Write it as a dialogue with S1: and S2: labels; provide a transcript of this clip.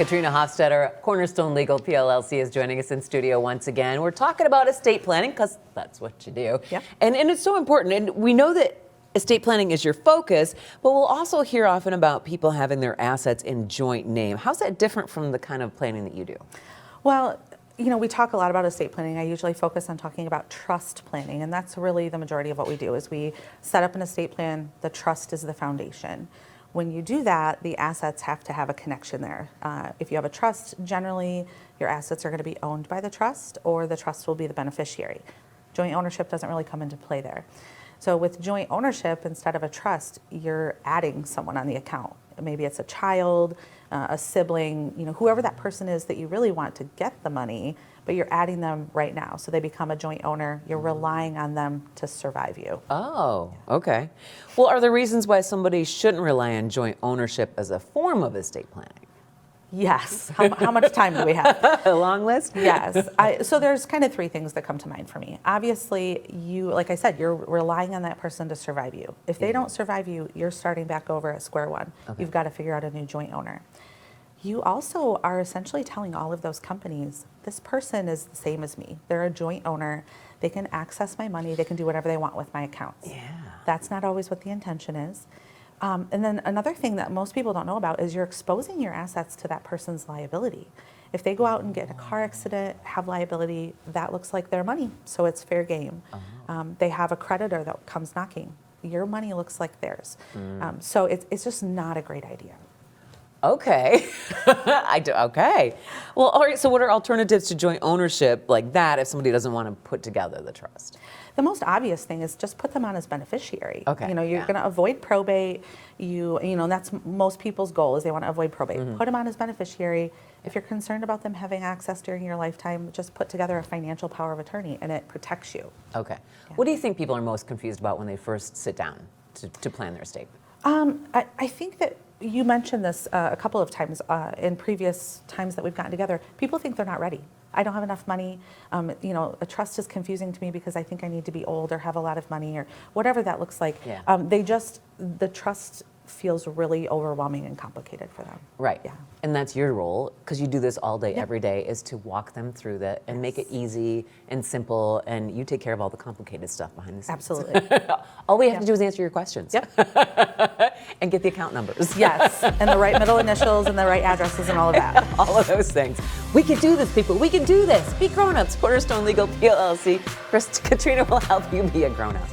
S1: Katrina Hofstetter, Cornerstone Legal PLLC, is joining us in studio once again. We're talking about estate planning because that's what you do.
S2: Yep.
S1: And it's so important. And we know that estate planning is your focus, but we'll also hear often about people having their assets in joint name. How's that different from the kind of planning that you do?
S2: Well, you know, we talk a lot about estate planning. I usually focus on talking about trust planning, and that's really the majority of what we do is we set up an estate plan. The trust is the foundation. When you do that, the assets have to have a connection there. If you have a trust, generally your assets are going to be owned by the trust, or the trust will be the beneficiary. Joint ownership doesn't really come into play there. So with joint ownership, instead of a trust, you're adding someone on the account. Maybe it's a child, a sibling, you know, whoever that person is that you really want to get the money, but you're adding them right now. So they become a joint owner. You're relying on them to survive you.
S1: Oh, okay. Well, are there reasons why somebody shouldn't rely on joint ownership as a form of estate planning?
S2: Yes. How much time do we have?
S1: A long list?
S2: Yes. So there's kind of three things that come to mind for me. Obviously, like I said, you're relying on that person to survive you. If they don't survive you, you're starting back over at square one. Okay. You've got to figure out a new joint owner. You also are essentially telling all of those companies, this person is the same as me. They're a joint owner. They can access my money. They can do whatever they want with my accounts.
S1: Yeah.
S2: That's not always what the intention is. And then another thing that most people don't know about is you're exposing your assets to that person's liability. If they go out and get in a car accident, have liability, that looks like their money, so it's fair game. They have a creditor that comes knocking. Your money looks like theirs. So it's just not a great idea.
S1: Okay. Okay. Well, all right, so what are alternatives to joint ownership like that if somebody doesn't want to put together the trust?
S2: The most obvious thing is just put them on as beneficiary.
S1: Okay.
S2: You know, you're going to avoid probate. You know, that's most people's goal is they want to avoid probate. Put them on as beneficiary. If you're concerned about them having access during your lifetime, just put together a financial power of attorney and it protects you.
S1: Okay.
S2: Yeah.
S1: What do you think people are most confused about when they first sit down to plan their estate?
S2: I think that you mentioned this a couple of times in previous times that we've gotten together. People think they're not ready. I don't have enough money. You know, a trust is confusing to me because I think I need to be old or have a lot of money or whatever that looks like.
S1: Yeah.
S2: The trust feels really overwhelming and complicated for them.
S1: Right.
S2: Yeah.
S1: And that's your role, because you do this all day, every day, is to walk them through that and make it easy and simple, and you take care of all the complicated stuff behind the scenes.
S2: Absolutely.
S1: All we have to do is answer your questions.
S2: Yep.
S1: And get the account numbers.
S2: Yes, and the right middle initials and the right addresses and all of that.
S1: All of those things. We can do this, people. We can do this. Be grown-ups. Cornerstone Legal PLLC. Katrina will help you be a grown-up.